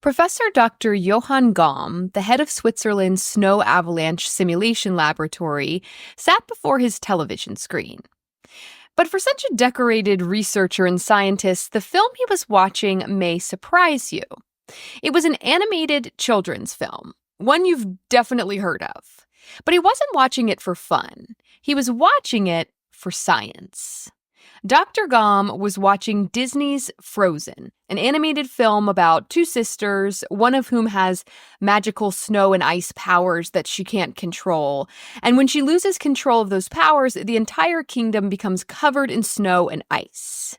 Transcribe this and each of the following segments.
Professor Dr. Johann Gaume, the head of Switzerland's snow avalanche simulation laboratory, sat before his television screen. But for such a decorated researcher and scientist, the film he was watching may surprise you. It was an animated children's film, one you've definitely heard of. But he wasn't watching it for fun. He was watching it for science. Dr. Gaume was watching Disney's Frozen, an animated film about two sisters, one of whom has magical snow and ice powers that she can't control. And when she loses control of those powers, the entire kingdom becomes covered in snow and ice.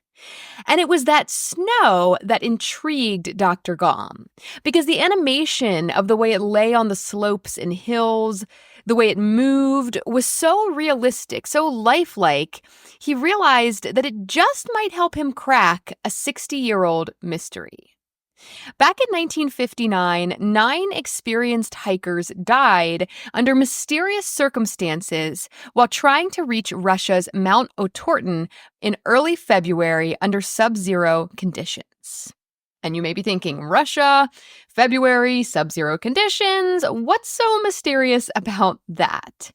And it was that snow that intrigued Dr. Gaume, because the animation of the way it lay on the slopes and hills, the way it moved, was so realistic, so lifelike, he realized that it just might help him crack a 60-year-old mystery. Back in 1959, 9 experienced hikers died under mysterious circumstances while trying to reach Russia's Mount Otorten in early February under sub-zero conditions. And you may be thinking, Russia, February, sub-zero conditions, what's so mysterious about that?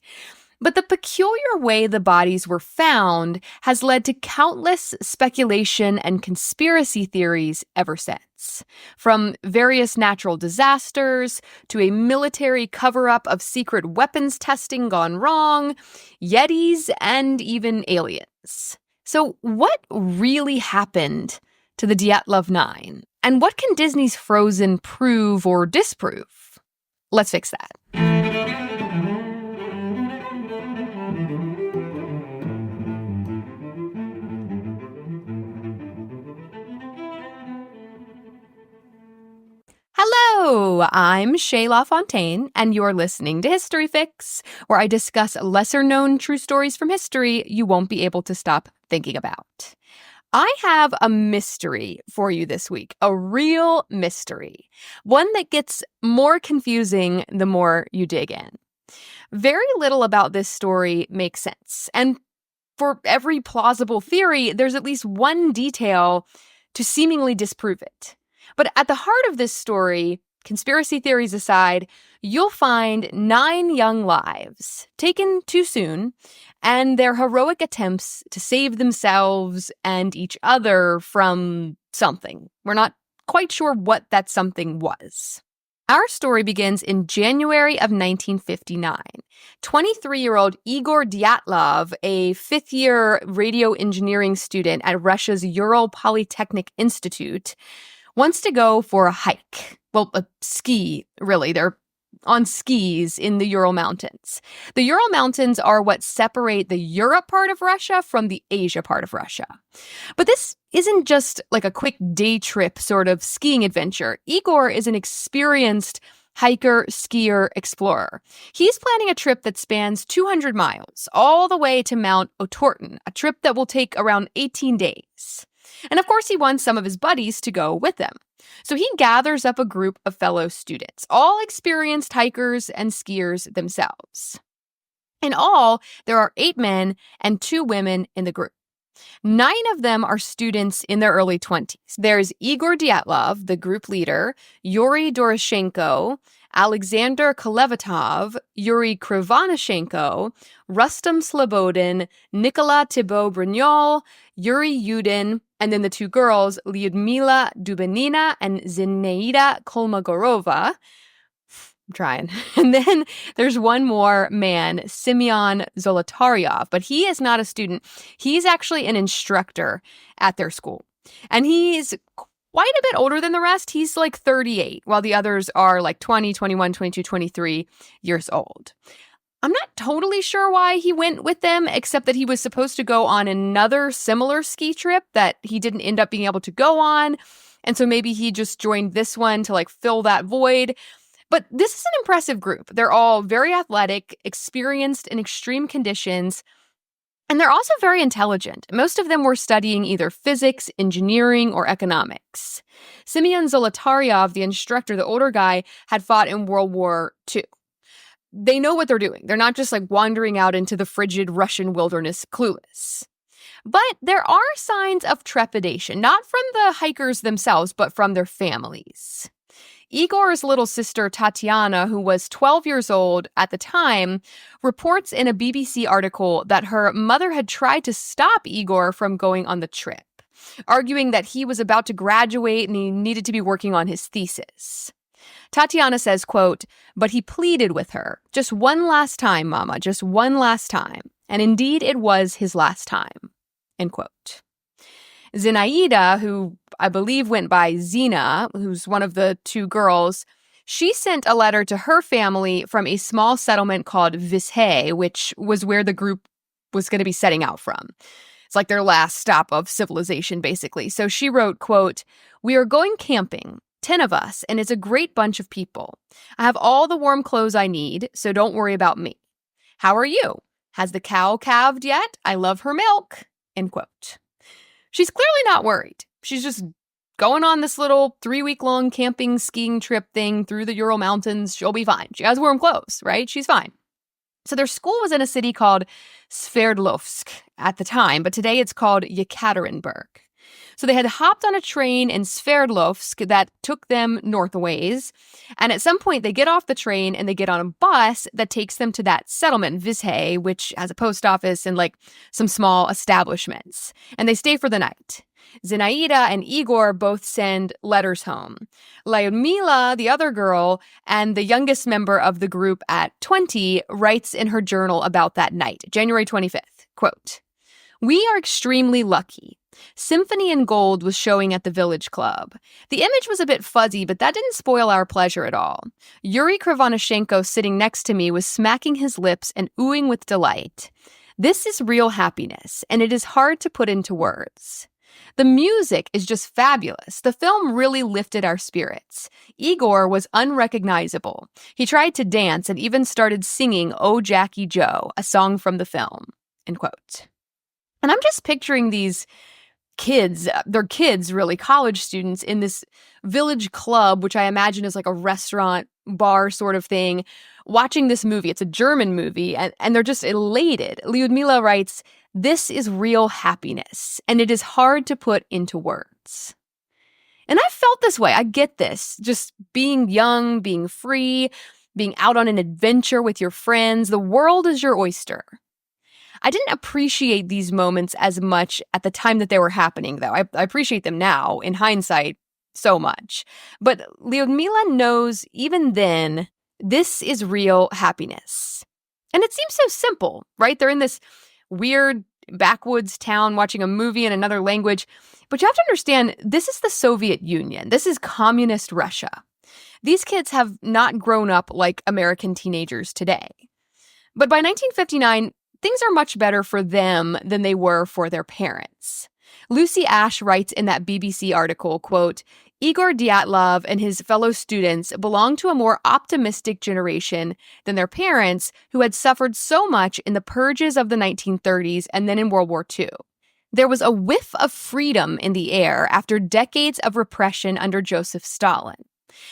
But the peculiar way the bodies were found has led to countless speculation and conspiracy theories ever since. From various natural disasters to a military cover-up of secret weapons testing gone wrong, yetis, and even aliens. So what really happened to the Dyatlov 9? And what can Disney's Frozen prove or disprove? Let's fix that. Hello, I'm Shay LaFontaine, and you're listening to History Fix, where I discuss lesser-known true stories from history you won't be able to stop thinking about. I have a mystery for you this week, a real mystery, one that gets more confusing the more you dig in. Very little about this story makes sense, and for every plausible theory, there's at least one detail to seemingly disprove it. But at the heart of this story, conspiracy theories aside, you'll find 9 young lives taken too soon and their heroic attempts to save themselves and each other from something. We're not quite sure what that something was. Our story begins in January of 1959. 23-year-old Igor Dyatlov, a fifth-year radio engineering student at Russia's Ural Polytechnic Institute, wants to go for a hike. Well, a ski, really. They're on skis in the Ural Mountains. The Ural Mountains are what separate the Europe part of Russia from the Asia part of Russia. But this isn't just like a quick day trip sort of skiing adventure. Igor is an experienced hiker, skier, explorer. He's planning a trip that spans 200 miles, all the way to Mount Otorten, a trip that will take around 18 days. And of course, he wants some of his buddies to go with him. So he gathers up a group of fellow students, all experienced hikers and skiers themselves. In all, there are 8 men and 2 women in the group. 9 of them are students in their early 20s. There's Igor Dyatlov, the group leader, Yuri Doroshenko, Alexander Kolevatov, Yuri Krivonishenko, Rustam Slobodin, Nicola Thibault-Brignol, Yuri Yudin, and then the 2 girls, Lyudmila Dubanina and Zinaida Kolmogorova. I'm trying. And then there's one more man, Semyon Zolotaryov, but he is not a student. He's actually an instructor at their school. And he's quite a bit older than the rest. He's like 38, while the others are like 20, 21, 22, 23 years old. I'm not totally sure why he went with them, except that he was supposed to go on another similar ski trip that he didn't end up being able to go on. And so maybe he just joined this one to like fill that void. But this is an impressive group. They're all very athletic, experienced in extreme conditions, and they're also very intelligent. Most of them were studying either physics, engineering, or economics. Semyon Zolotaryov, the instructor, the older guy, had fought in World War II. They know what they're doing. They're not just like wandering out into the frigid Russian wilderness clueless. But there are signs of trepidation, not from the hikers themselves, but from their families. Igor's little sister Tatiana, who was 12 years old at the time, reports in a BBC article that her mother had tried to stop Igor from going on the trip, arguing that he was about to graduate and he needed to be working on his thesis. Tatiana says, quote, "But he pleaded with her, 'Just one last time, Mama, just one last time.' And indeed, it was his last time," end quote. Zinaida, who I believe went by Zina, who's one of the two girls, she sent a letter to her family from a small settlement called Vishay, which was where the group was going to be setting out from. It's like their last stop of civilization, basically. So she wrote, quote, "We are going camping, 10 of us, and it's a great bunch of people. I have all the warm clothes I need, so don't worry about me. How are you? Has the cow calved yet? I love her milk," end quote. She's clearly not worried. She's just going on this little 3-week-long camping skiing trip thing through the Ural Mountains. She'll be fine. She has warm clothes, right? She's fine. So their school was in a city called Sverdlovsk at the time, but today it's called Yekaterinburg. So they had hopped on a train in Sverdlovsk that took them northways, and at some point they get off the train and they get on a bus that takes them to that settlement, Vishay, which has a post office and like some small establishments, and they stay for the night. Zinaida and Igor both send letters home. Lyudmila, the other girl, and the youngest member of the group at 20, writes in her journal about that night, January 25th, quote, "We are extremely lucky. Symphony in Gold was showing at the village club. The image was a bit fuzzy, but that didn't spoil our pleasure at all. Yuri Krivonishenko sitting next to me was smacking his lips and oohing with delight. This is real happiness, and it is hard to put into words. The music is just fabulous. The film really lifted our spirits. Igor was unrecognizable. He tried to dance and even started singing Oh Jackie Joe, a song from the film," end quote. And I'm just picturing these kids, they're kids really, college students in this village club, which I imagine is like a restaurant bar sort of thing, watching this movie. It's a German movie, and they're just elated. Lyudmila writes, "This is real happiness, and it is hard to put into words." And I felt this way. I get this. Just being young, being free, being out on an adventure with your friends. The world is your oyster. I didn't appreciate these moments as much at the time that they were happening, though. I appreciate them now, in hindsight, so much. But Lyudmila knows, even then, this is real happiness. And it seems so simple, right? They're in this weird backwoods town watching a movie in another language. But you have to understand, this is the Soviet Union. This is communist Russia. These kids have not grown up like American teenagers today. But by 1959, things are much better for them than they were for their parents. Lucy Ash writes in that BBC article, quote, "Igor Dyatlov and his fellow students belong to a more optimistic generation than their parents, who had suffered so much in the purges of the 1930s and then in World War II. There was a whiff of freedom in the air after decades of repression under Joseph Stalin.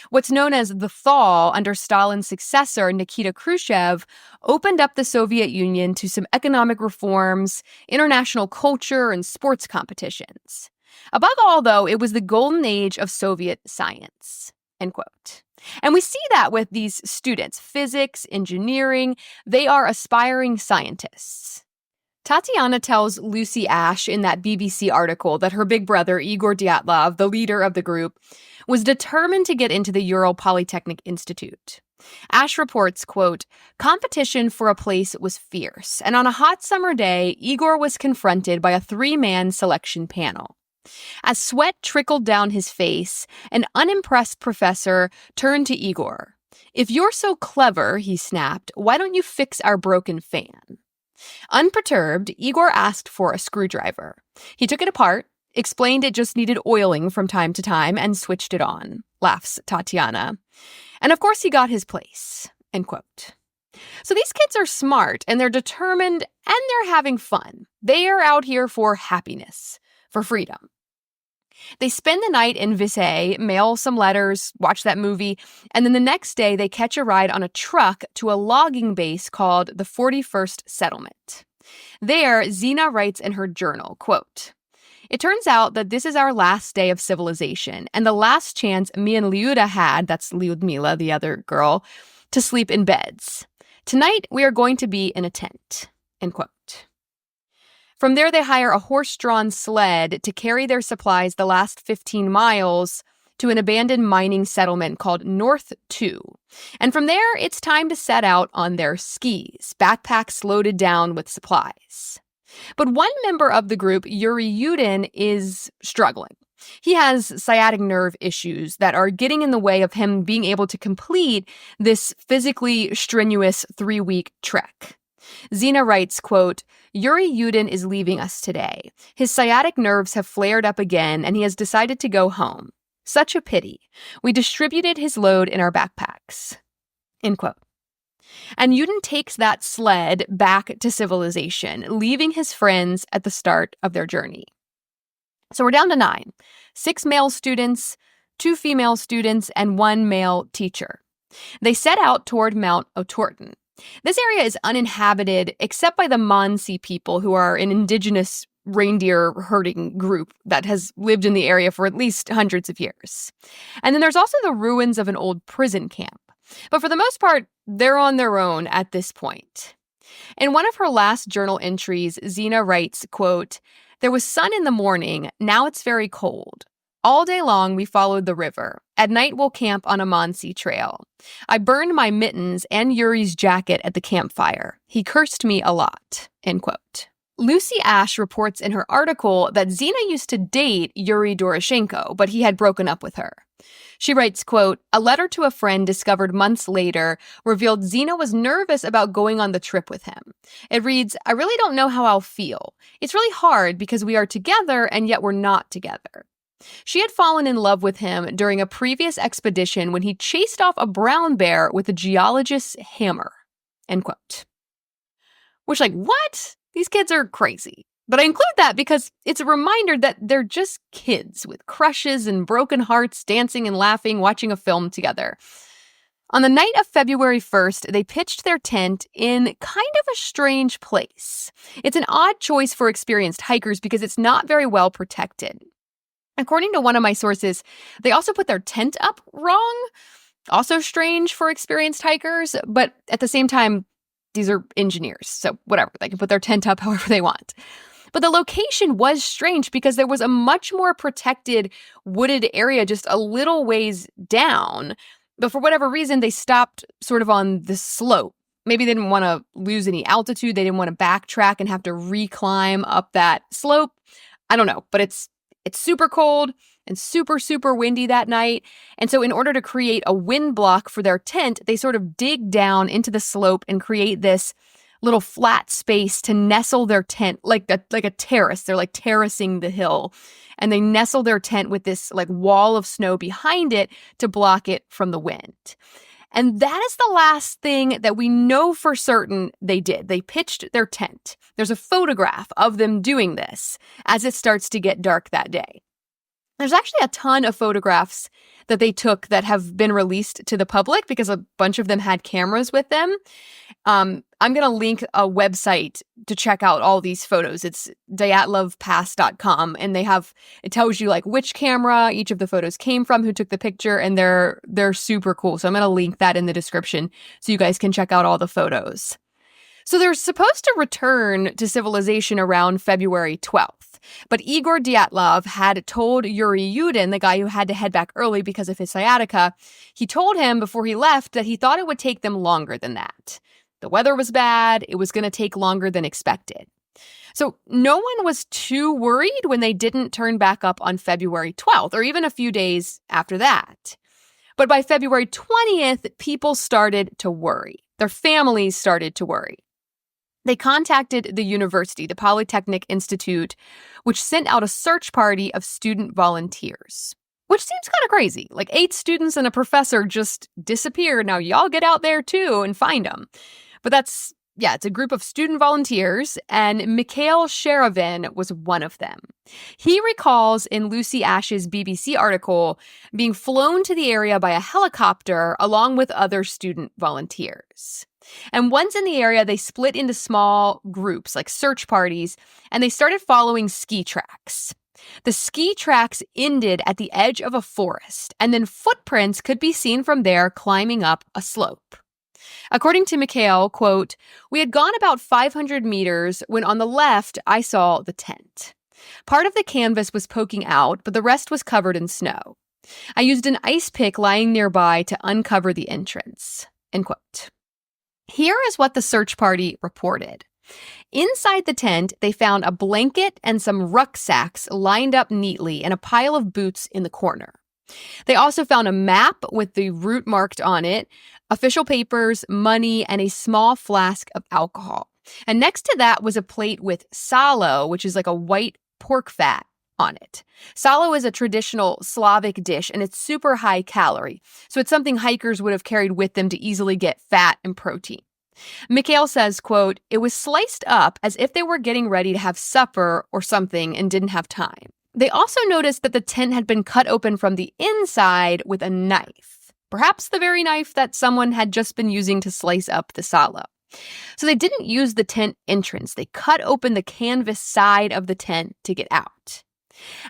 What's known as the thaw under Stalin's successor, Nikita Khrushchev, opened up the Soviet Union to some economic reforms, international culture, and sports competitions. Above all, though, it was the golden age of Soviet science," end quote. And we see that with these students, physics, engineering, they are aspiring scientists. Tatiana tells Lucy Ash in that BBC article that her big brother, Igor Dyatlov, the leader of the group, was determined to get into the Ural Polytechnic Institute. Ash reports, quote, "Competition for a place was fierce, and on a hot summer day, Igor was confronted by a 3-man selection panel. As sweat trickled down his face, an unimpressed professor turned to Igor. 'If you're so clever,' he snapped, 'why don't you fix our broken fan?' Unperturbed, Igor asked for a screwdriver. He took it apart, explained it just needed oiling from time to time, and switched it on," laughs Tatiana. "And of course he got his place," end quote. So these kids are smart, and they're determined, and they're having fun. They are out here for happiness, for freedom. They spend the night in Visay, mail some letters, watch that movie, and then the next day they catch a ride on a truck to a logging base called the 41st Settlement. There, Zina writes in her journal, quote, It turns out that this is our last day of civilization and the last chance me and Liuda had, that's Lyudmila, the other girl, to sleep in beds. Tonight, we are going to be in a tent, end quote. From there, they hire a horse-drawn sled to carry their supplies the last 15 miles to an abandoned mining settlement called North 2. And from there, it's time to set out on their skis, backpacks loaded down with supplies. But one member of the group, Yuri Yudin, is struggling. He has sciatic nerve issues that are getting in the way of him being able to complete this physically strenuous 3-week trek. Zina writes, quote, Yuri Yudin is leaving us today. His sciatic nerves have flared up again, and he has decided to go home. Such a pity. We distributed his load in our backpacks. End quote. And Yudin takes that sled back to civilization, leaving his friends at the start of their journey. So we're down to 9. 6 male students, 2 female students, and 1 male teacher. They set out toward Mount Otorten. This area is uninhabited except by the Mansi people, who are an indigenous reindeer herding group that has lived in the area for at least hundreds of years. And then there's also the ruins of an old prison camp. But for the most part, they're on their own at this point. In one of her last journal entries, Zina writes, quote, there was sun in the morning, now it's very cold. All day long, we followed the river. At night, we'll camp on a Mansi trail. I burned my mittens and Yuri's jacket at the campfire. He cursed me a lot, end quote. Lucy Ash reports in her article that Zina used to date Yuri Doroshenko, but he had broken up with her. She writes, quote, a letter to a friend discovered months later revealed Zina was nervous about going on the trip with him. It reads, I really don't know how I'll feel. It's really hard because we are together and yet we're not together. She had fallen in love with him during a previous expedition when he chased off a brown bear with a geologist's hammer, end quote. Which, like, what? These kids are crazy. But I include that because it's a reminder that they're just kids with crushes and broken hearts, dancing and laughing, watching a film together. On the night of February 1st, they pitched their tent in kind of a strange place. It's an odd choice for experienced hikers because it's not very well protected. According to one of my sources, they also put their tent up wrong. Also strange for experienced hikers, but at the same time, these are engineers, so whatever. They can put their tent up however they want. But the location was strange because there was a much more protected wooded area just a little ways down. But for whatever reason, they stopped sort of on the slope. Maybe they didn't want to lose any altitude. They didn't want to backtrack and have to reclimb up that slope. I don't know, but it's super cold and super, super windy that night. And so in order to create a wind block for their tent, they sort of dig down into the slope and create this little flat space to nestle their tent like a terrace. They're like terracing the hill. And they nestle their tent with this like wall of snow behind it to block it from the wind. And that is the last thing that we know for certain they did. They pitched their tent. There's a photograph of them doing this as it starts to get dark that day. There's actually a ton of photographs that they took that have been released to the public because a bunch of them had cameras with them. I'm going to link a website to check out all these photos. It's dyatlovpass.com, and it tells you like which camera each of the photos came from, who took the picture, and they're super cool. So I'm going to link that in the description so you guys can check out all the photos. So they're supposed to return to civilization around February 12th. But Igor Dyatlov had told Yuri Yudin, the guy who had to head back early because of his sciatica, he told him before he left that he thought it would take them longer than that. The weather was bad. It was going to take longer than expected. So no one was too worried when they didn't turn back up on February 12th, or even a few days after that. But by February 20th, people started to worry. Their families started to worry. They contacted the university, the Polytechnic Institute, which sent out a search party of student volunteers. Which seems kind of crazy. Like 8 students and a professor just disappeared. Now y'all get out there too and find them. But it's a group of student volunteers, and Mikhail Sherovin was one of them. He recalls in Lucy Ash's BBC article being flown to the area by a helicopter along with other student volunteers. And once in the area, they split into small groups, like search parties, and they started following ski tracks. The ski tracks ended at the edge of a forest, and then footprints could be seen from there climbing up a slope. According to Mikhail, quote, "We had gone about 500 meters when on the left I saw the tent. Part of the canvas was poking out, but the rest was covered in snow. I used an ice pick lying nearby to uncover the entrance." End quote. Here is what the search party reported. Inside the tent, they found a blanket and some rucksacks lined up neatly and a pile of boots in the corner. They also found a map with the route marked on it, official papers, money, and a small flask of alcohol. And next to that was a plate with salo, which is like a white pork fat, on it. Salo is a traditional Slavic dish, and it's super high calorie, so it's something hikers would have carried with them to easily get fat and protein. Mikhail says, quote, "It was sliced up as if they were getting ready to have supper or something and didn't have time." They also noticed that the tent had been cut open from the inside with a knife, perhaps the very knife that someone had just been using to slice up the salo. So they didn't use the tent entrance. They cut open the canvas side of the tent to get out.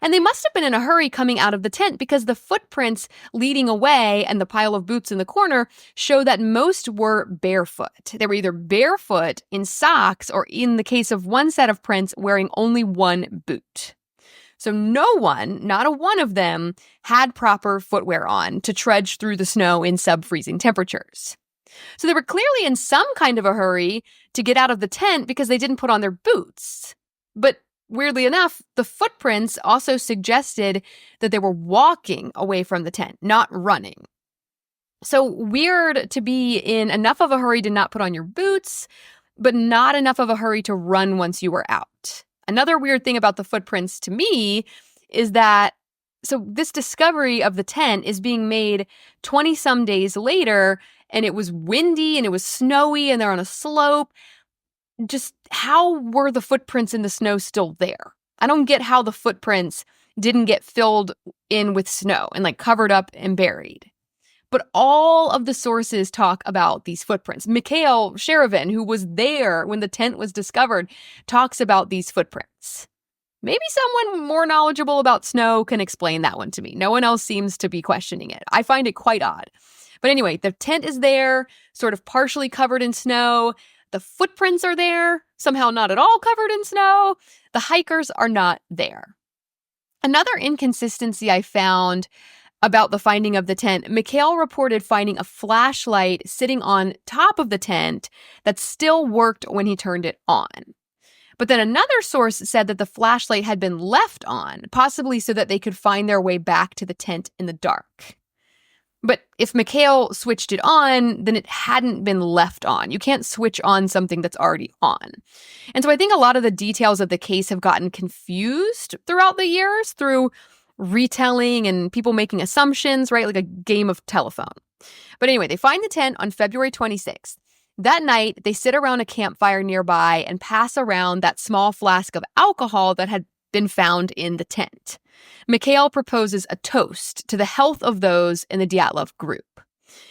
And they must have been in a hurry coming out of the tent because the footprints leading away and the pile of boots in the corner show that most were barefoot. They were either barefoot, in socks, or in the case of one set of prints, wearing only one boot. So no one, not a one of them, had proper footwear on to trudge through the snow in sub-freezing temperatures. So they were clearly in some kind of a hurry to get out of the tent because they didn't put on their boots. But weirdly enough, the footprints also suggested that they were walking away from the tent, not running. So weird to be in enough of a hurry to not put on your boots, but not enough of a hurry to run once you were out. Another weird thing about the footprints to me is that, so this discovery of the tent is being made 20-some days later, and it was windy and it was snowy and they're on a slope. Just how were the footprints in the snow still there? I don't get how the footprints didn't get filled in with snow and like covered up and buried. But all of the sources talk about these footprints. Mikhail Sherovin, who was there when the tent was discovered, talks about these footprints. Maybe someone more knowledgeable about snow can explain that one to me. No one else seems to be questioning it. I find it quite odd. But anyway, the tent is there, sort of partially covered in snow. The footprints are there, somehow not at all covered in snow. The hikers are not there. Another inconsistency I found about the finding of the tent, Mikhail reported finding a flashlight sitting on top of the tent that still worked when he turned it on. But then another source said that the flashlight had been left on, possibly so that they could find their way back to the tent in the dark. But if Mikhail switched it on, then it hadn't been left on. You can't switch on something that's already on. And so I think a lot of the details of the case have gotten confused throughout the years through retelling and people making assumptions, right? Like a game of telephone. But anyway, they find the tent on February 26th. That night, they sit around a campfire nearby and pass around that small flask of alcohol that had been found in the tent. Mikhail proposes a toast to the health of those in the Dyatlov group.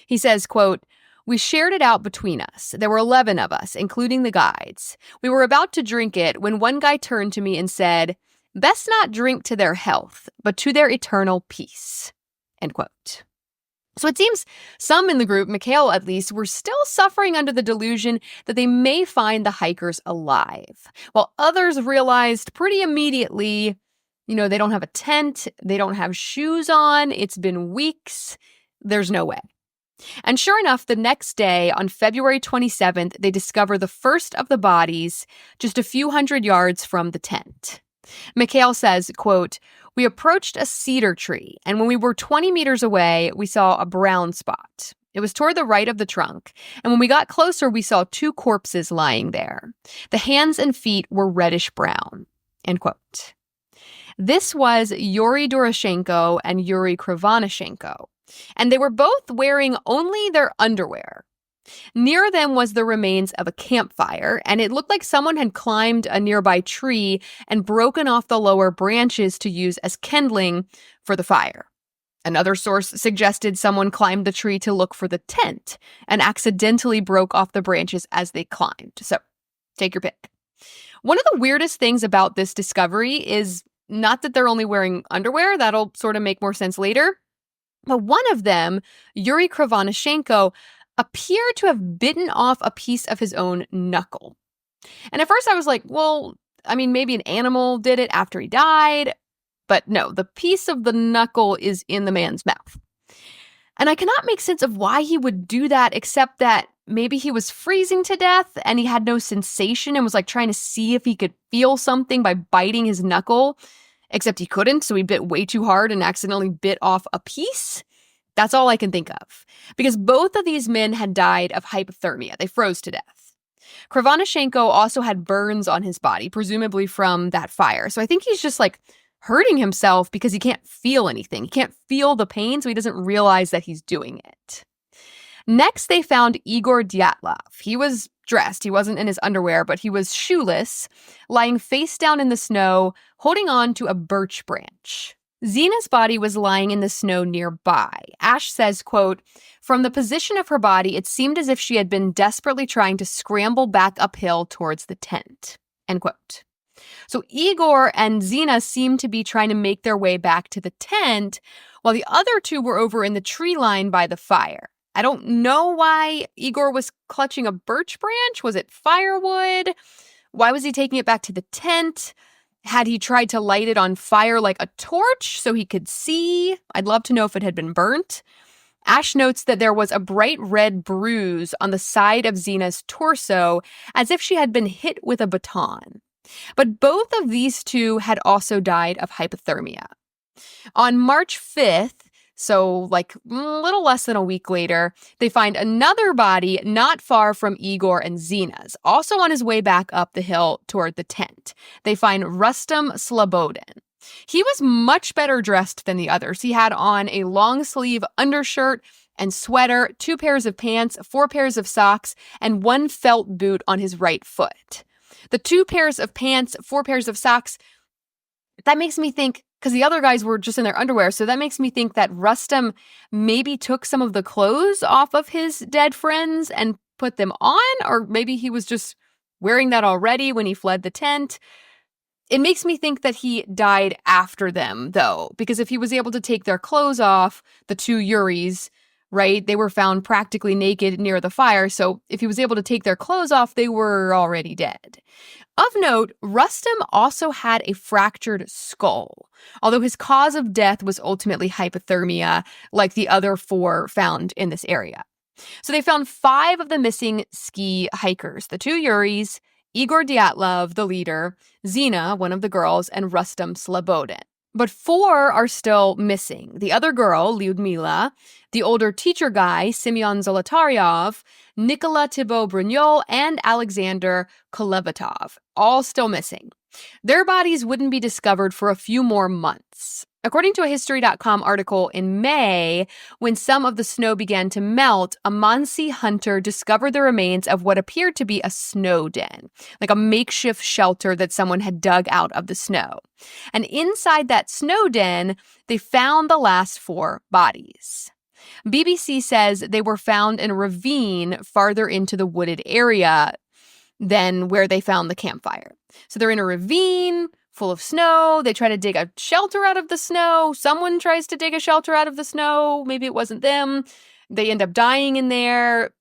He says, quote, "We shared it out between us. There were 11 of us, including the guides. We were about to drink it when one guy turned to me and said, 'Best not drink to their health, but to their eternal peace.'" End quote. So it seems some in the group, Mikhail at least, were still suffering under the delusion that they may find the hikers alive, while others realized pretty immediately, they don't have a tent, they don't have shoes on, it's been weeks, there's no way. And sure enough, the next day, on February 27th, they discover the first of the bodies just a few hundred yards from the tent. Mikhail says, quote, "We approached a cedar tree, and when we were 20 meters away, we saw a brown spot. It was toward the right of the trunk, and when we got closer, we saw two corpses lying there. The hands and feet were reddish brown." End quote. This was Yuri Doroshenko and Yuri Krivonashenko, and they were both wearing only their underwear. Near them was the remains of a campfire, and it looked like someone had climbed a nearby tree and broken off the lower branches to use as kindling for the fire. Another source suggested someone climbed the tree to look for the tent and accidentally broke off the branches as they climbed. So, take your pick. One of the weirdest things about this discovery is Not that they're only wearing underwear. That'll sort of make more sense later. But one of them, Yuri Krivonashenko, appeared to have bitten off a piece of his own knuckle. And at first I was like, well, I mean, maybe an animal did it after he died. But no, the piece of the knuckle is in the man's mouth. And I cannot make sense of why he would do that, except that maybe he was freezing to death and he had no sensation and was like trying to see if he could feel something by biting his knuckle, except he couldn't, so he bit way too hard and accidentally bit off a piece. That's all I can think of, because both of these men had died of hypothermia. They froze to death. Krivonashenko also had burns on his body, presumably from that fire. So I think he's just like hurting himself because he can't feel anything. He can't feel the pain, so he doesn't realize that he's doing it. Next, they found Igor Dyatlov. He was dressed. He wasn't in his underwear, but he was shoeless, lying face down in the snow, holding on to a birch branch. Zena's body was lying in the snow nearby. Ash says, quote, "From the position of her body, it seemed as if she had been desperately trying to scramble back uphill towards the tent," end quote. So Igor and Zena seemed to be trying to make their way back to the tent, while the other two were over in the tree line by the fire. I don't know why Igor was clutching a birch branch. Was it firewood? Why was he taking it back to the tent? Had he tried to light it on fire like a torch so he could see? I'd love to know if it had been burnt. Ash notes that there was a bright red bruise on the side of Zena's torso, as if she had been hit with a baton. But both of these two had also died of hypothermia. On March 5th, so like a little less than a week later, they find another body not far from Igor and Zena's, also on his way back up the hill toward the tent. They find Rustam Slobodin. He was much better dressed than the others. He had on a long-sleeve undershirt and sweater, 2 pairs of pants, 4 pairs of socks, and 1 felt boot on his right foot. The 2 pairs of pants, 4 pairs of socks, that makes me think, because the other guys were just in their underwear, so that makes me think that Rustam maybe took some of the clothes off of his dead friends and put them on, or maybe he was just wearing that already when he fled the tent. It makes me think that he died after them, though, because if he was able to take their clothes off, the 2 Yuris, right, they were found practically naked near the fire, so if he was able to take their clothes off, they were already dead. Of note, Rustam also had a fractured skull, although his cause of death was ultimately hypothermia, like the other 4 found in this area. So they found 5 of the missing ski hikers, the 2 Yuris, Igor Dyatlov, the leader, Zena, one of the girls, and Rustam Slobodin. But 4 are still missing. The other girl, Lyudmila, the older teacher guy, Semyon Zolotaryov, Nicola Thibault-Brignol, and Alexander Kolevatov, all still missing. Their bodies wouldn't be discovered for a few more months. According to a History.com article in May, when some of the snow began to melt, a Mansi hunter discovered the remains of what appeared to be a snow den, like a makeshift shelter that someone had dug out of the snow. And inside that snow den, they found the last 4 bodies. BBC says they were found in a ravine farther into the wooded area than where they found the campfire. So they're in a ravine full of snow. They try to dig a shelter out of the snow. Someone tries to dig a shelter out of the snow. Maybe it wasn't them. They end up dying in there.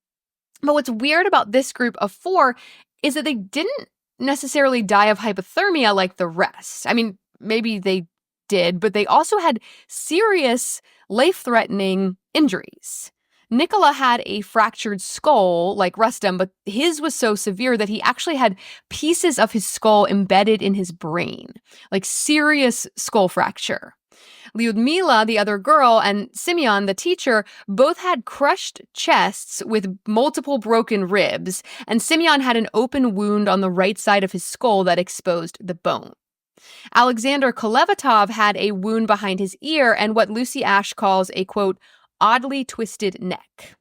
But what's weird about this group of 4 is that they didn't necessarily die of hypothermia like the rest. I mean, maybe they did, but they also had serious life-threatening injuries. Nicola had a fractured skull like Rustam, but his was so severe that he actually had pieces of his skull embedded in his brain, like serious skull fracture. Lyudmila, the other girl, and Semyon, the teacher, both had crushed chests with multiple broken ribs, and Semyon had an open wound on the right side of his skull that exposed the bone. Alexander Kolevatov had a wound behind his ear and what Lucy Ash calls a, quote, oddly twisted neck.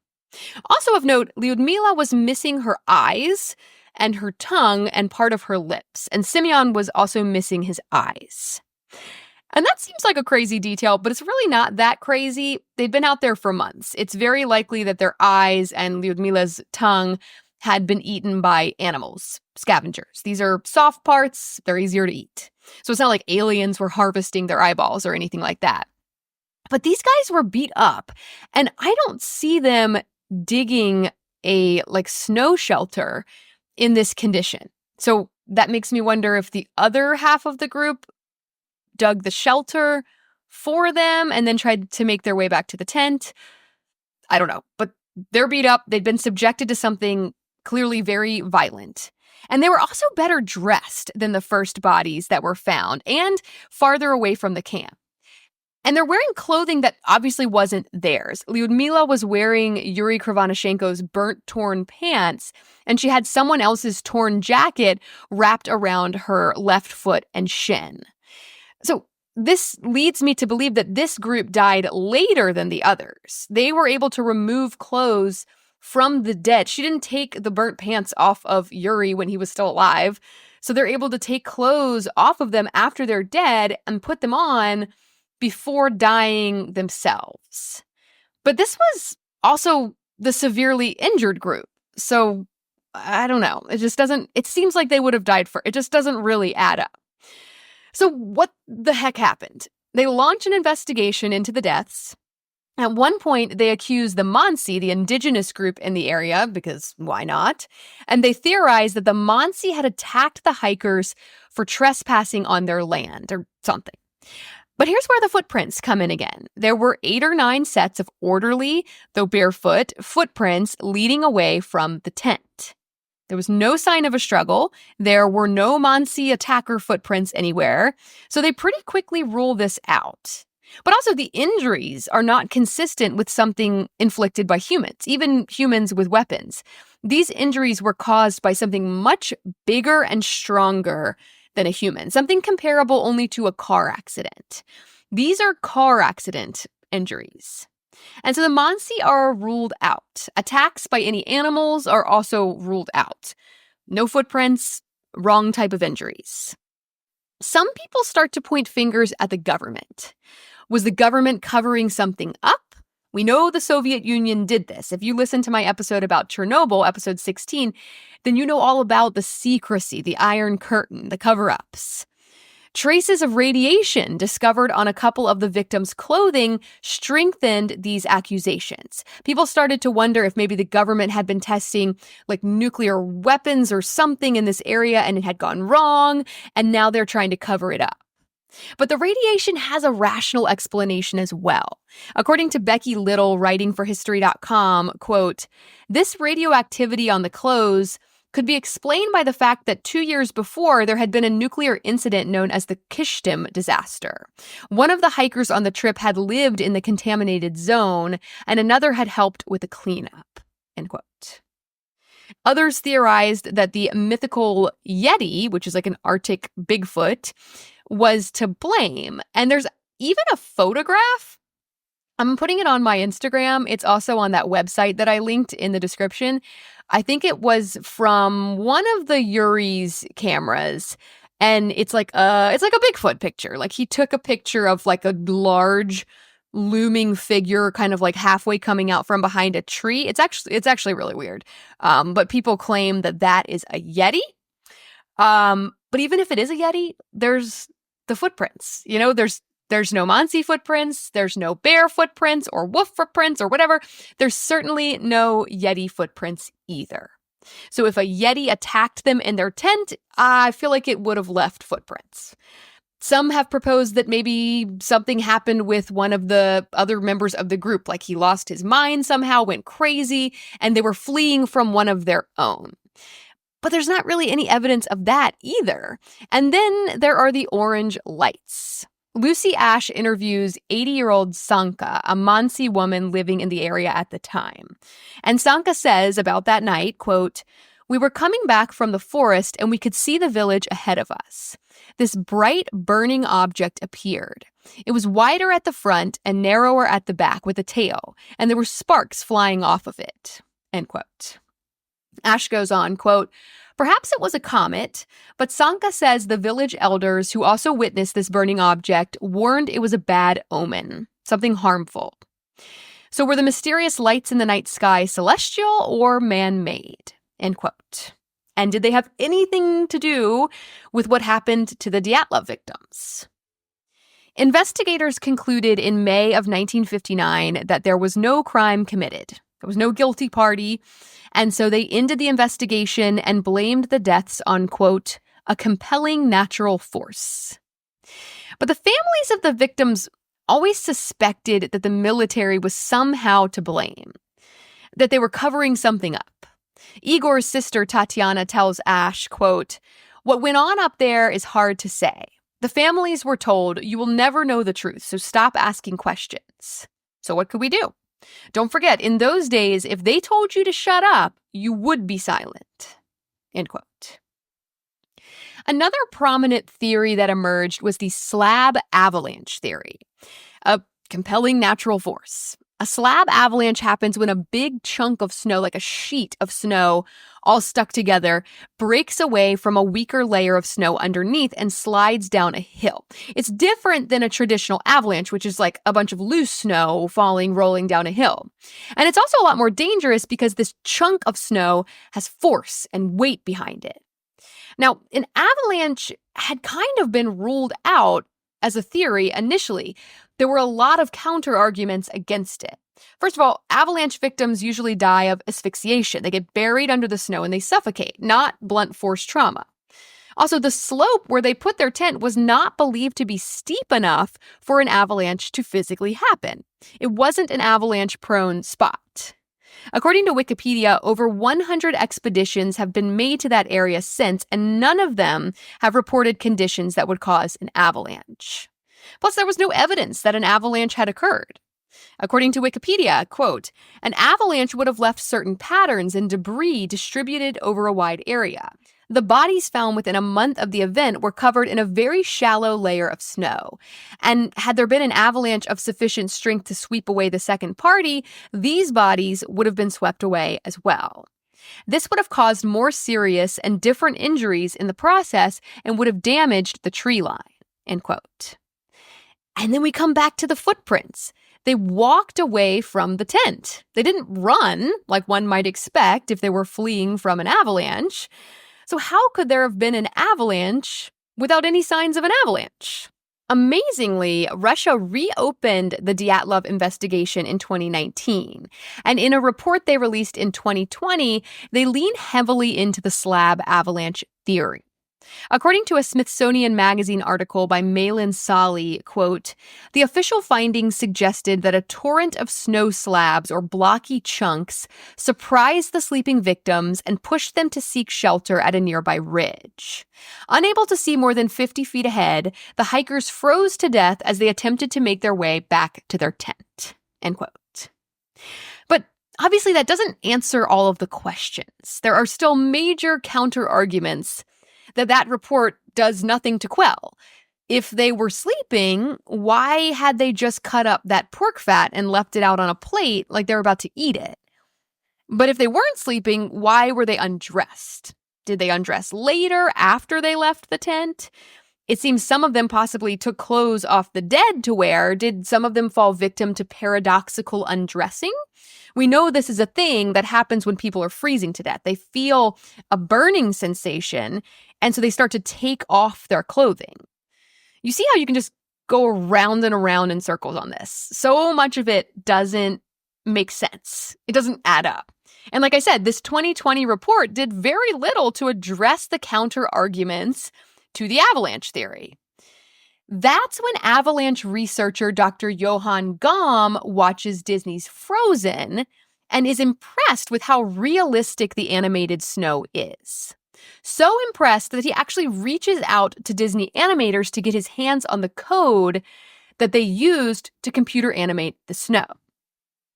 Also of note, Lyudmila was missing her eyes and her tongue and part of her lips, and Semyon was also missing his eyes. And that seems like a crazy detail, but it's really not that crazy. They'd been out there for months. It's very likely that their eyes and Lyudmila's tongue had been eaten by animals, scavengers. These are soft parts, they're easier to eat. So it's not like aliens were harvesting their eyeballs or anything like that. But these guys were beat up, and I don't see them digging a snow shelter in this condition. So that makes me wonder if the other half of the group dug the shelter for them and then tried to make their way back to the tent. I don't know, but they're beat up. They'd been subjected to something clearly very violent. And they were also better dressed than the first bodies that were found and farther away from the camp. And they're wearing clothing that obviously wasn't theirs. Lyudmila was wearing Yuri Krivonashenko's burnt, torn pants, and she had someone else's torn jacket wrapped around her left foot and shin. So this leads me to believe that this group died later than the others. They were able to remove clothes from the dead. She didn't take the burnt pants off of Yuri when he was still alive. So they're able to take clothes off of them after they're dead and put them on before dying themselves. But this was also the severely injured group. So I don't know. It seems like they would have died first. It just doesn't really add up. So what the heck happened? They launch an investigation into the deaths. At one point, they accuse the Mansi, the indigenous group in the area, because why not? And they theorize that the Mansi had attacked the hikers for trespassing on their land or something. But here's where the footprints come in again. There were 8 or 9 sets of orderly, though barefoot, footprints leading away from the tent. There was no sign of a struggle. There were no Mansi attacker footprints anywhere. So they pretty quickly rule this out. But also the injuries are not consistent with something inflicted by humans, even humans with weapons. These injuries were caused by something much bigger and stronger than a human, something comparable only to a car accident. These are car accident injuries. And so the Mansi are ruled out. Attacks by any animals are also ruled out. No footprints, wrong type of injuries. Some people start to point fingers at the government. Was the government covering something up? We know the Soviet Union did this. If you listen to my episode about Chernobyl, episode 16, then you know all about the secrecy, the Iron Curtain, the cover-ups. Traces of radiation discovered on a couple of the victims' clothing strengthened these accusations. People started to wonder if maybe the government had been testing nuclear weapons or something in this area and it had gone wrong, and now they're trying to cover it up. But the radiation has a rational explanation as well. According to Becky Little, writing for History.com, quote, "This radioactivity on the clothes could be explained by the fact that 2 years before, there had been a nuclear incident known as the Kishtim disaster. One of the hikers on the trip had lived in the contaminated zone, and another had helped with the cleanup," end quote. Others theorized that the mythical Yeti, which is like an Arctic Bigfoot, was to blame. And there's even a photograph. I'm putting it on my Instagram. It's also on that website that I linked in the description. I think it was from one of the Yuri's cameras. And it's like a Bigfoot picture. Like he took a picture of like a large looming figure kind of like halfway coming out from behind a tree. It's actually really weird. But people claim that is a Yeti. But even if it is a Yeti, there's the footprints. You know, there's no Mansi footprints, there's no bear footprints or wolf footprints or whatever. There's certainly no Yeti footprints either. So if a Yeti attacked them in their tent, I feel like it would have left footprints. Some have proposed that maybe something happened with one of the other members of the group, like he lost his mind somehow, went crazy, and they were fleeing from one of their own. But there's not really any evidence of that either. And then there are the orange lights. Lucy Ash interviews 80-year-old Sanka, a Mansi woman living in the area at the time. And Sanka says about that night, quote, "We were coming back from the forest and we could see the village ahead of us. This bright, burning object appeared. It was wider at the front and narrower at the back with a tail, and there were sparks flying off of it," end quote. Ash goes on, quote, "Perhaps it was a comet, but Sanka says the village elders who also witnessed this burning object warned it was a bad omen, something harmful. So were the mysterious lights in the night sky celestial or man-made?" End quote. And did they have anything to do with what happened to the Dyatlov victims? Investigators concluded in May of 1959 that there was no crime committed. There was no guilty party. And so they ended the investigation and blamed the deaths on, quote, a compelling natural force. But the families of the victims always suspected that the military was somehow to blame, that they were covering something up. Igor's sister, Tatiana, tells Ash, quote, what went on up there is hard to say. The families were told, you will never know the truth, so stop asking questions. So what could we do? Don't forget, in those days, if they told you to shut up, you would be silent. End quote. Another prominent theory that emerged was the slab avalanche theory, a compelling natural force. A slab avalanche happens when a big chunk of snow, like a sheet of snow, all stuck together, breaks away from a weaker layer of snow underneath and slides down a hill. It's different than a traditional avalanche, which is like a bunch of loose snow rolling down a hill. And it's also a lot more dangerous because this chunk of snow has force and weight behind it. Now, an avalanche had kind of been ruled out as a theory initially. There were a lot of counter-arguments against it. First of all, avalanche victims usually die of asphyxiation. They get buried under the snow and they suffocate, not blunt force trauma. Also, the slope where they put their tent was not believed to be steep enough for an avalanche to physically happen. It wasn't an avalanche-prone spot. According to Wikipedia, over 100 expeditions have been made to that area since, and none of them have reported conditions that would cause an avalanche. Plus, there was no evidence that an avalanche had occurred. According to Wikipedia, quote, an avalanche would have left certain patterns and debris distributed over a wide area. The bodies found within a month of the event were covered in a very shallow layer of snow. And had there been an avalanche of sufficient strength to sweep away the second party, these bodies would have been swept away as well. This would have caused more serious and different injuries in the process and would have damaged the tree line, end quote. And then we come back to the footprints. They walked away from the tent. They didn't run like one might expect if they were fleeing from an avalanche. So how could there have been an avalanche without any signs of an avalanche? Amazingly, Russia reopened the Dyatlov investigation in 2019. And in a report they released in 2020, they lean heavily into the slab avalanche theory. According to a Smithsonian Magazine article by Malin Sali, quote, the official findings suggested that a torrent of snow slabs or blocky chunks surprised the sleeping victims and pushed them to seek shelter at a nearby ridge. Unable to see more than 50 feet ahead, the hikers froze to death as they attempted to make their way back to their tent, end quote. But obviously that doesn't answer all of the questions. There are still major counter-arguments that report does nothing to quell. If they were sleeping, why had they just cut up that pork fat and left it out on a plate like they were about to eat it? But if they weren't sleeping, why were they undressed? Did they undress later, after they left the tent? It seems some of them possibly took clothes off the dead to wear. Did some of them fall victim to paradoxical undressing? We know this is a thing that happens when people are freezing to death. They feel a burning sensation, and so they start to take off their clothing. You see how you can just go around and around in circles on this. So much of it doesn't make sense. It doesn't add up. And like I said, this 2020 report did very little to address the counter-arguments to the avalanche theory. That's when avalanche researcher Dr. Johan Gom watches Disney's Frozen and is impressed with how realistic the animated snow is. So impressed that he actually reaches out to Disney animators to get his hands on the code that they used to computer animate the snow.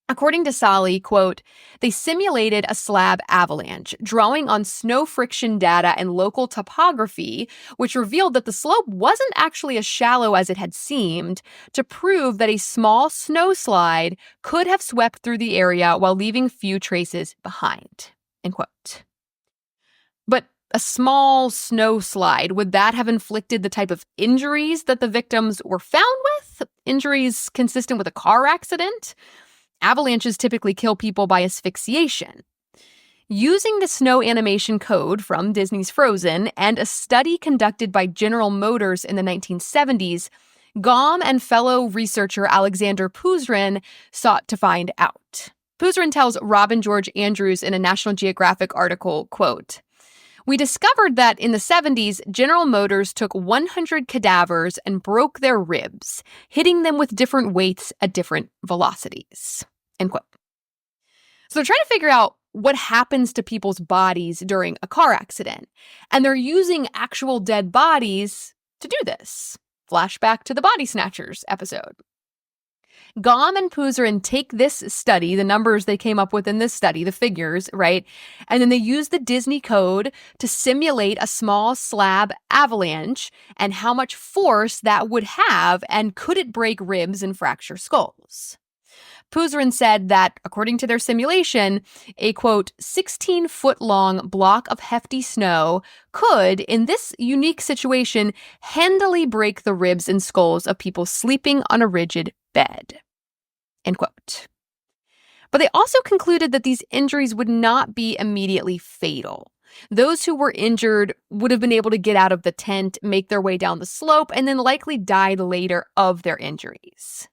According to Sali, quote, they simulated a slab avalanche, drawing on snow friction data and local topography, which revealed that the slope wasn't actually as shallow as it had seemed, to prove that a small snow slide could have swept through the area while leaving few traces behind, end quote. But a small snow slide, would that have inflicted the type of injuries that the victims were found with? Injuries consistent with a car accident? Avalanches typically kill people by asphyxiation. Using the snow animation code from Disney's Frozen and a study conducted by General Motors in the 1970s, Gaume and fellow researcher Alexander Puzrin sought to find out. Puzrin tells Robin George Andrews in a National Geographic article, quote, "We discovered that in the 70s, General Motors took 100 cadavers and broke their ribs, hitting them with different weights at different velocities." End quote. So they're trying to figure out what happens to people's bodies during a car accident. And they're using actual dead bodies to do this. Flashback to the Body Snatchers episode. Gaume and Puzrin take this study, the numbers they came up with in this study, the figures, right? And then they use the Disney code to simulate a small slab avalanche and how much force that would have, and could it break ribs and fracture skulls. Puzrin said that, according to their simulation, a, quote, 16-foot-long block of hefty snow could, in this unique situation, handily break the ribs and skulls of people sleeping on a rigid bed, end quote. But they also concluded that these injuries would not be immediately fatal. Those who were injured would have been able to get out of the tent, make their way down the slope, and then likely died later of their injuries.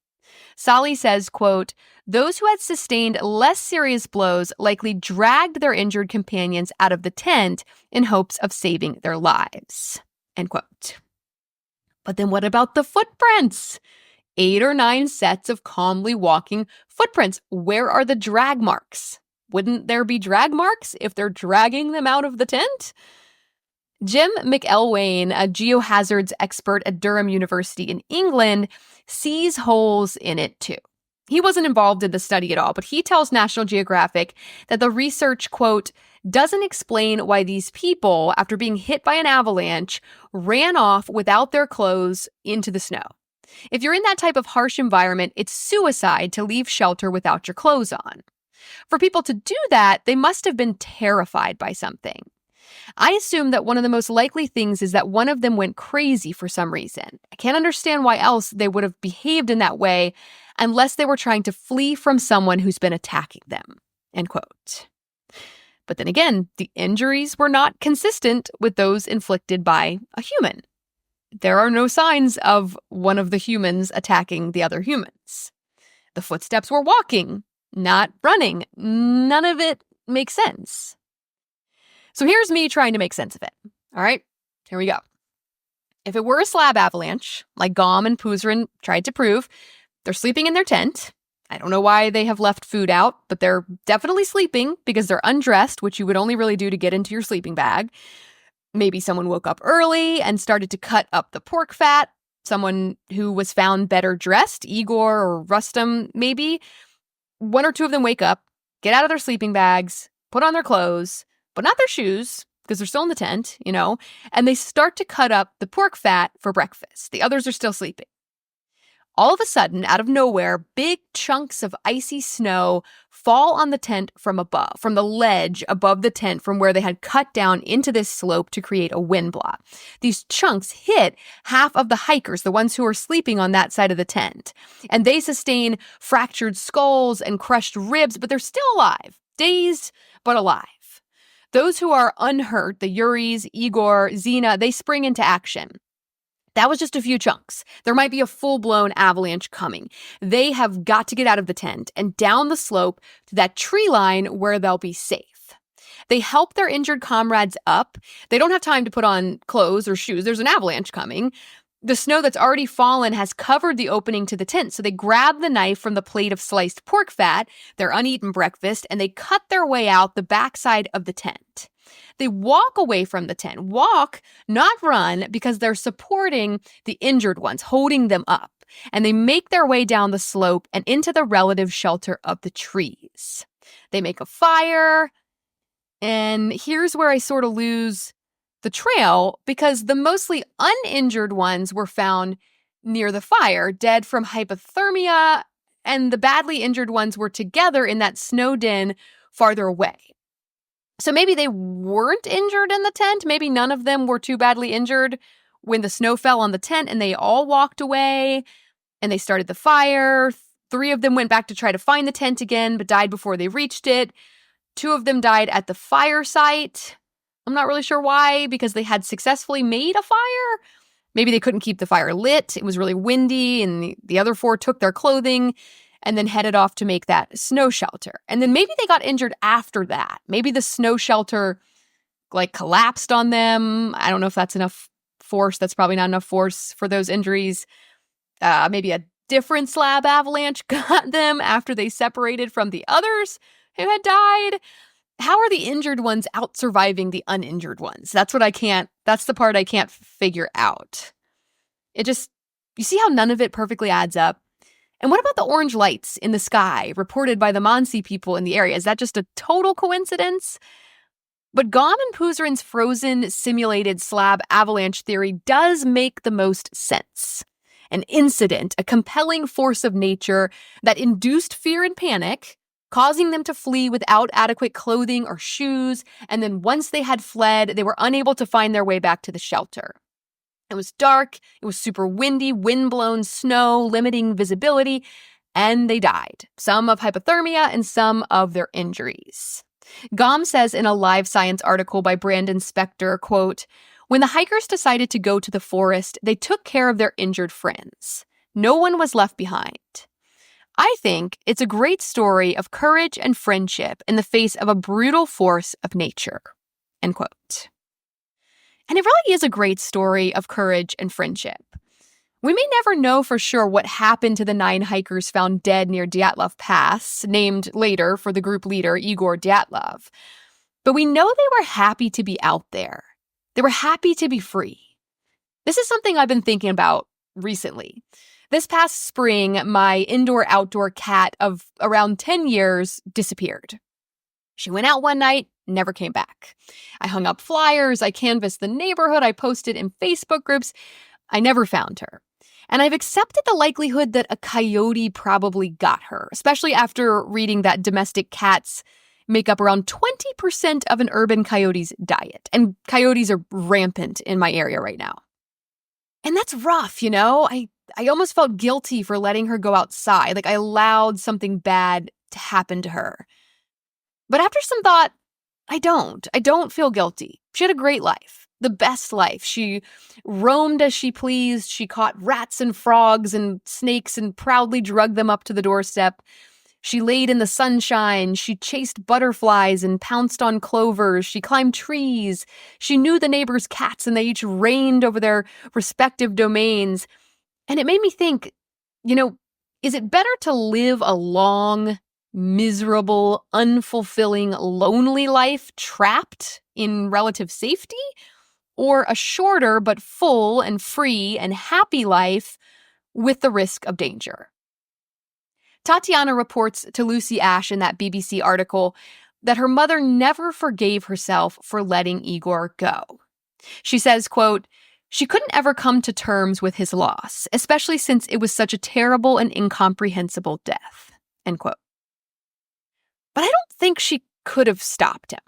Solly says, quote, "Those who had sustained less serious blows likely dragged their injured companions out of the tent in hopes of saving their lives," end quote. But then what about the footprints? 8 or 9 sets of calmly walking footprints. Where are the drag marks? Wouldn't there be drag marks if they're dragging them out of the tent? Jim McElwain, a geohazards expert at Durham University in England, sees holes in it too. He wasn't involved in the study at all, but he tells National Geographic that the research, quote, "doesn't explain why these people, after being hit by an avalanche, ran off without their clothes into the snow. If you're in that type of harsh environment, it's suicide to leave shelter without your clothes on. For people to do that, they must have been terrified by something. I assume that one of the most likely things is that one of them went crazy for some reason. I can't understand why else they would have behaved in that way unless they were trying to flee from someone who's been attacking them," end quote. But then again, the injuries were not consistent with those inflicted by a human. There are no signs of one of the humans attacking the other humans. The footsteps were walking, not running. None of it makes sense. So here's me trying to make sense of it. All right, here we go. If it were a slab avalanche, like Gaume and Puzrin tried to prove, they're sleeping in their tent. I don't know why they have left food out, but they're definitely sleeping because they're undressed, which you would only really do to get into your sleeping bag. Maybe someone woke up early and started to cut up the pork fat. Someone who was found better dressed, Igor or Rustam, maybe. One or two of them wake up, get out of their sleeping bags, put on their clothes, but not their shoes, because they're still in the tent, and they start to cut up the pork fat for breakfast. The others are still sleeping. All of a sudden, out of nowhere, big chunks of icy snow fall on the tent from above, from the ledge above the tent from where they had cut down into this slope to create a wind block. These chunks hit half of the hikers, the ones who are sleeping on that side of the tent, and they sustain fractured skulls and crushed ribs, but they're still alive, dazed but alive. Those who are unhurt, the Yuris, Igor, Zina, they spring into action. That was just a few chunks. There might be a full-blown avalanche coming. They have got to get out of the tent and down the slope to that tree line where they'll be safe. They help their injured comrades up. They don't have time to put on clothes or shoes. There's an avalanche coming. The snow that's already fallen has covered the opening to the tent, so they grab the knife from the plate of sliced pork fat, their uneaten breakfast, and they cut their way out the backside of the tent. They walk away from the tent. Walk, not run, because they're supporting the injured ones, holding them up. And they make their way down the slope and into the relative shelter of the trees. They make a fire, and here's where I sort of lose the trail, because the mostly uninjured ones were found near the fire, dead from hypothermia, and the badly injured ones were together in that snow den farther away. So maybe they weren't injured in the tent. Maybe none of them were too badly injured when the snow fell on the tent and they all walked away and they started the fire. 3 of them went back to try to find the tent again, but died before they reached it. 2 of them died at the fire site. I'm not really sure why, because they had successfully made a fire. Maybe they couldn't keep the fire lit. It was really windy, and the other 4 took their clothing and then headed off to make that snow shelter. And then maybe they got injured after that. Maybe the snow shelter collapsed on them. I don't know if that's enough force. That's probably not enough force for those injuries. Maybe a different slab avalanche got them after they separated from the others who had died. How are the injured ones out surviving the uninjured ones? That's the part I can't figure out. You see how none of it perfectly adds up? And what about the orange lights in the sky reported by the Mansi people in the area? Is that just a total coincidence? But Gom and Puzarin's frozen simulated slab avalanche theory does make the most sense. An incident, a compelling force of nature that induced fear and panic, causing them to flee without adequate clothing or shoes, and then once they had fled, they were unable to find their way back to the shelter. It was dark, it was super windy, wind-blown snow, limiting visibility, and they died, some of hypothermia and some of their injuries. Gom says in a Live Science article by Brandon Spector, quote, "When the hikers decided to go to the forest, they took care of their injured friends. No one was left behind. I think it's a great story of courage and friendship in the face of a brutal force of nature." End quote. And it really is a great story of courage and friendship. We may never know for sure what happened to the 9 hikers found dead near Dyatlov Pass, named later for the group leader Igor Dyatlov. But we know they were happy to be out there. They were happy to be free. This is something I've been thinking about recently. This past spring, my indoor-outdoor cat of around 10 years disappeared. She went out one night, never came back. I hung up flyers, I canvassed the neighborhood, I posted in Facebook groups. I never found her. And I've accepted the likelihood that a coyote probably got her, especially after reading that domestic cats make up around 20% of an urban coyote's diet. And coyotes are rampant in my area right now. And that's rough, you know? I almost felt guilty for letting her go outside. I allowed something bad to happen to her. But after some thought, I don't feel guilty. She had a great life, the best life. She roamed as she pleased. She caught rats and frogs and snakes and proudly drugged them up to the doorstep. She laid in the sunshine. She chased butterflies and pounced on clovers. She climbed trees. She knew the neighbors' cats, and they each reigned over their respective domains. And it made me think, is it better to live a long, miserable, unfulfilling, lonely life trapped in relative safety, or a shorter but full and free and happy life with the risk of danger? Tatiana reports to Lucy Ash in that BBC article that her mother never forgave herself for letting Igor go. She says, quote, "She couldn't ever come to terms with his loss, especially since it was such a terrible and incomprehensible death." End quote. But I don't think she could have stopped him.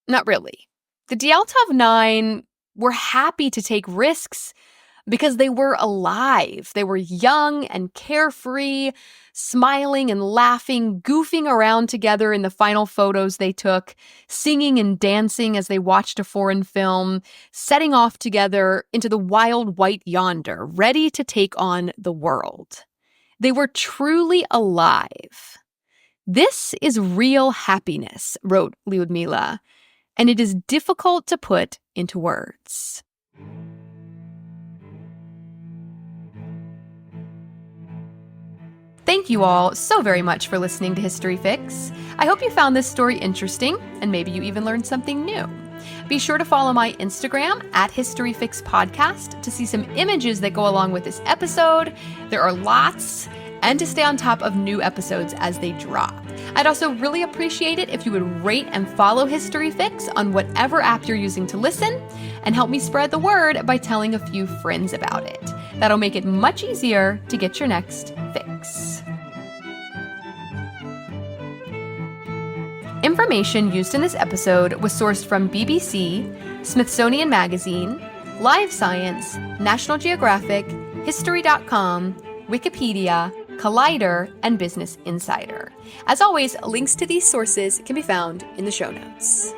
Not really. The Dyatlov 9 were happy to take risks because they were alive. They were young and carefree, smiling and laughing, goofing around together in the final photos they took, singing and dancing as they watched a foreign film, setting off together into the wild white yonder, ready to take on the world. They were truly alive. "This is real happiness," wrote Lyudmila, "and it is difficult to put into words." Thank you all so very much for listening to History Fix. I hope you found this story interesting, and maybe you even learned something new. Be sure to follow my Instagram @HistoryFixPodcast to see some images that go along with this episode. There are lots, and to stay on top of new episodes as they drop. I'd also really appreciate it if you would rate and follow History Fix on whatever app you're using to listen, and help me spread the word by telling a few friends about it. That'll make it much easier to get your next fix. Information used in this episode was sourced from BBC, Smithsonian Magazine, Live Science, National Geographic, History.com, Wikipedia, Collider, and Business Insider. As always, links to these sources can be found in the show notes.